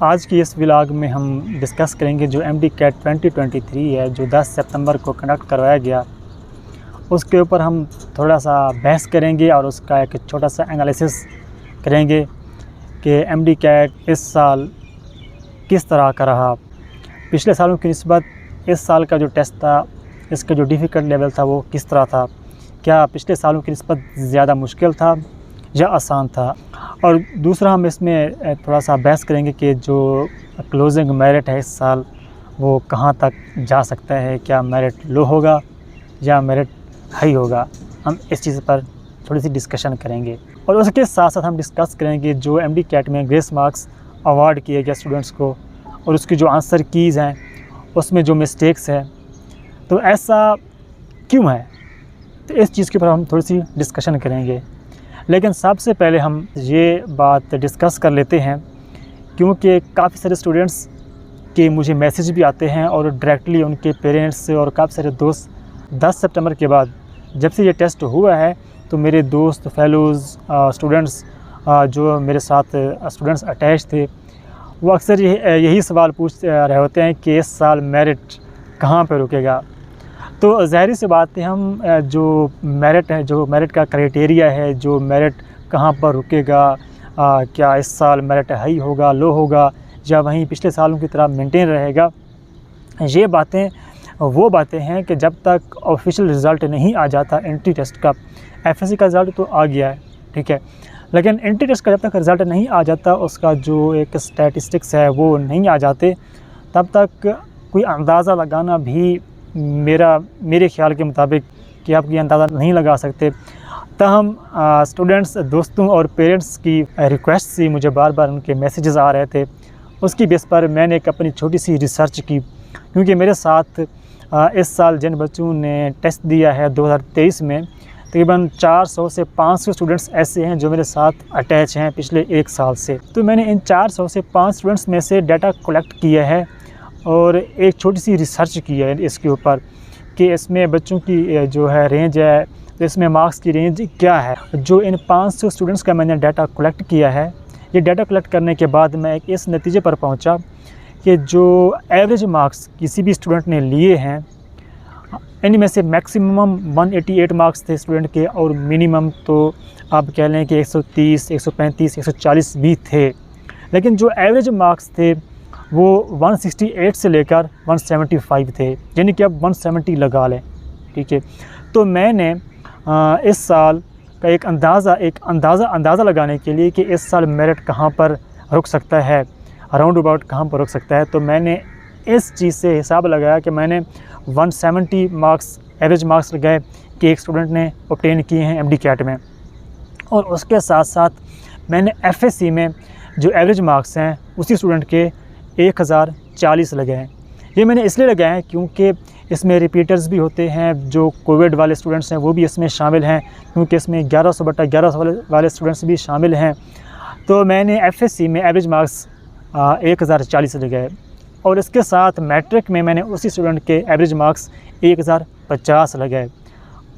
आज की इस व्लॉग में हम डिस्कस करेंगे जो एमडी कैट 2023 है जो 10 सितंबर को कंडक्ट करवाया गया, उसके ऊपर हम थोड़ा सा बहस करेंगे और उसका एक छोटा सा एनालिसिस करेंगे कि एमडी कैट इस साल किस तरह का रहा। पिछले सालों की निस्बत इस साल का जो टेस्ट था, इसका जो डिफ़िकल्ट लेवल था वो किस तरह था। क्या पिछले सालों की निस्बत ज़्यादा मुश्किल था या आसान था। और दूसरा हम इसमें थोड़ा सा बहस करेंगे कि जो क्लोजिंग मेरिट है इस साल वो कहाँ तक जा सकता है। क्या मेरिट लो होगा या मेरिट हाई होगा। हम इस चीज़ पर थोड़ी सी डिस्कशन करेंगे और उसके साथ साथ हम डिस्कस करेंगे जो एमडी कैट में ग्रेस मार्क्स अवार्ड किए गए स्टूडेंट्स को और उसकी जो आंसर कीज़ हैं उसमें जो मिस्टेक्स है तो ऐसा क्यों है। तो इस चीज़ के ऊपर हम थोड़ी सी डिस्कशन करेंगे। लेकिन सबसे पहले हम ये बात डिस्कस कर लेते हैं क्योंकि काफ़ी सारे स्टूडेंट्स के मुझे मैसेज भी आते हैं और डायरेक्टली उनके पेरेंट्स से और काफ़ी सारे दोस्त 10 सितंबर के बाद जब से ये टेस्ट हुआ है तो मेरे दोस्त फेलोज़ स्टूडेंट्स जो मेरे साथ स्टूडेंट्स अटैच थे वो अक्सर यही सवाल पूछ रहे होते हैं कि इस साल मेरिट कहाँ पर रुकेगा। तो ज़ाहिर सी बात है हम जो मेरिट है, जो मेरिट का क्राइटेरिया है, जो मेरिट कहाँ पर रुकेगा, क्या इस साल मेरिट हाई होगा, लो होगा या वहीं पिछले सालों की तरह मेंटेन रहेगा, ये बातें वो बातें हैं कि जब तक ऑफिशियल रिज़ल्ट नहीं आ जाता एंट्री टेस्ट का। एफएससी का रिज़ल्ट तो आ गया है, ठीक है, लेकिन एंट्री टेस्ट का जब तक रिज़ल्ट नहीं आ जाता, उसका जो एक स्टैटिस्टिक्स है वो नहीं आ जाते, तब तक कोई अंदाज़ा लगाना भी मेरे ख़्याल के मुताबिक कि आप ये अंदाज़ा नहीं लगा सकते। तहम स्टूडेंट्स, दोस्तों और पेरेंट्स की रिक्वेस्ट से मुझे बार बार उनके मैसेजेस आ रहे थे। उसकी बेस पर मैंने एक अपनी छोटी सी रिसर्च की क्योंकि मेरे साथ इस साल जिन बच्चों ने टेस्ट दिया है 2023 में तकरीबन 400 से 500 स्टूडेंट्स ऐसे हैं जो मेरे साथ अटैच हैं पिछले एक साल से। तो मैंने इन 400 से 5 स्टूडेंट्स में से डाटा कलेक्ट किया है और एक छोटी सी रिसर्च की है इसके ऊपर कि इसमें बच्चों की जो है रेंज है, तो इसमें मार्क्स की रेंज क्या है। जो इन 500 स्टूडेंट्स का मैंने डाटा कलेक्ट किया है, ये डाटा कलेक्ट करने के बाद मैं एक इस नतीजे पर पहुंचा कि जो एवरेज मार्क्स किसी भी स्टूडेंट ने लिए हैं इनमें से मैक्सिमम 188 मार्क्स थे स्टूडेंट के और मिनिमम तो आप कह लें कि 130, 135, 140 भी थे। लेकिन जो एवरेज मार्क्स थे वो 168 से लेकर 175 थे, यानी कि अब 170 लगा लें, ठीक है। तो मैंने इस साल का एक अंदाज़ा लगाने के लिए कि इस साल मेरिट कहाँ पर रुक सकता है, अराउंड अबाउट कहाँ पर रुक सकता है, तो मैंने इस चीज़ से हिसाब लगाया कि मैंने 170 मार्क्स एवरेज मार्क्स लगाए कि एक स्टूडेंट ने ऑब्टेन किए हैं एमडी कैट में, और उसके साथ साथ मैंने एफएससी में जो एवरेज मार्क्स हैं उसी स्टूडेंट के 1040 लगे हैं। ये मैंने इसलिए लगाए हैं क्योंकि इसमें रिपीटर्स भी होते हैं, जो कोविड वाले स्टूडेंट्स हैं वो भी इसमें शामिल हैं, क्योंकि इसमें 1100/1100 वाले स्टूडेंट्स भी शामिल हैं। तो मैंने एफएससी में एवरेज मार्क्स 1040 लगाए और इसके साथ मैट्रिक में मैंने उसी स्टूडेंट के एवरेज मार्क्स 1050 लगाए।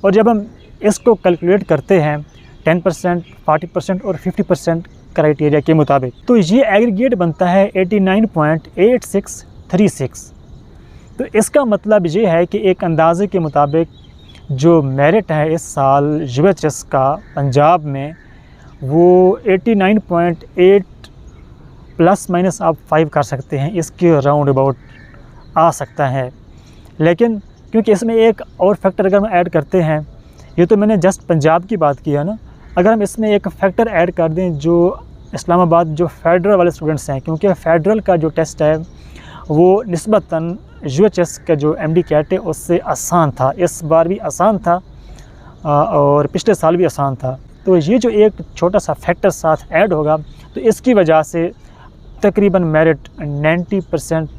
और जब हम इसको कैलकुलेट करते हैं 10%, 40% और 50% क्राइटेरिया के मुताबिक, तो ये एग्रीगेट बनता है 89.8636। तो इसका मतलब ये है कि एक अंदाजे के मुताबिक जो मेरिट है इस साल यूएचएस का पंजाब में वो 89.8 प्लस माइनस आप 5 कर सकते हैं, इसके राउंड अबाउट आ सकता है। लेकिन क्योंकि इसमें एक और फैक्टर अगर हम ऐड करते हैं, ये तो मैंने जस्ट पंजाब की बात की है ना, अगर हम इसमें एक फैक्टर ऐड कर दें जो इस्लामाबाद जो फेडरल वाले स्टूडेंट्स हैं, क्योंकि फेडरल का जो टेस्ट है वो निस्बतन यूएचएस का जो एमडी कैट है उससे आसान था, इस बार भी आसान था और पिछले साल भी आसान था। तो ये जो एक छोटा सा फैक्टर साथ ऐड होगा तो इसकी वजह से तकरीबन मेरिट 90%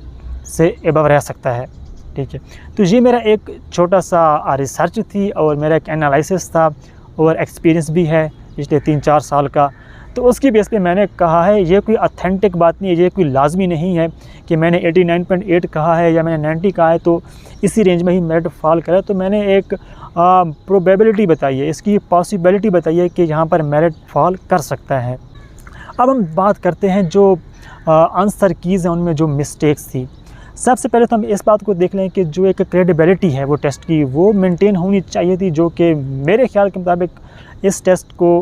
से एबव रह सकता है, ठीक है। तो ये मेरा एक छोटा सा रिसर्च थी और मेरा एक एनालिसिस था और एक्सपीरियंस भी है पिछले 3-4 साल का। तो उसकी बेस पे मैंने कहा है, ये कोई ऑथेंटिक बात नहीं है, ये कोई लाजमी नहीं है कि मैंने 89.8 कहा है या मैंने 90 कहा है तो इसी रेंज में ही मेरिट फॉल करे। तो मैंने एक प्रोबेबिलिटी बताई है, इसकी पॉसिबिलिटी बताई है कि यहाँ पर मेरिट फॉल कर सकता है। अब हम बात करते हैं जो आंसर कीज़ हैं उनमें जो मिस्टेक्स थी। सबसे पहले तो हम इस बात को देख लें कि जो एक क्रेडिबिलिटी है वो टेस्ट की, वो मेंटेन होनी चाहिए थी, जो कि मेरे ख्याल के मुताबिक इस टेस्ट को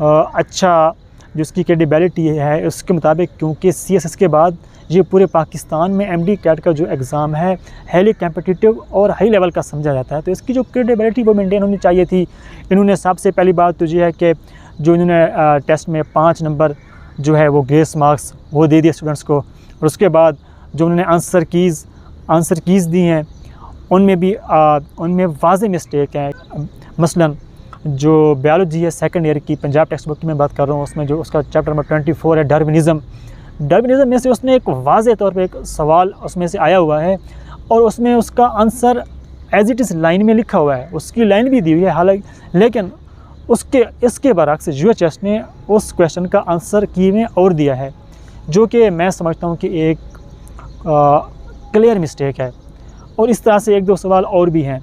अच्छा जो उसकी क्रेडिबिलिटी है उसके मुताबिक, क्योंकि CSS के बाद ये पूरे पाकिस्तान में MD कैट का जो एग्ज़ाम है हाईली कम्पिटिटिव और हाई लेवल का समझा जाता है, तो इसकी जो क्रेडिबिलिटी वो मेंटेन होनी चाहिए थी। इन्होंने सबसे पहली बात तो ये है कि जो इन्होंने टेस्ट में 5 नंबर जो है वो ग्रेस मार्क्स वो दे दिए स्टूडेंट्स को, और उसके बाद जो उन्होंने आंसर कीज़ दी हैं उनमें वाज़ेह मिस्टेक है। मसलन जो बायोलॉजी है सेकंड ईयर की पंजाब टेक्स्ट बुक की मैं बात कर रहा हूँ, उसमें जो उसका चैप्टर नंबर 24 है डार्विनिज़म में से उसने एक वाज़ेह तौर पे एक सवाल उसमें से आया हुआ है और उसमें उसका answer as it is line में लिखा हुआ है, उसकी लाइन भी दी हुई है हालांकि, लेकिन इसके बरअक्स UHS ने उस क्वेश्चन का आंसर की में और दिया है, जो कि मैं समझता हूँ कि एक क्लियर मिस्टेक है। और इस तरह से 1-2 सवाल और भी हैं।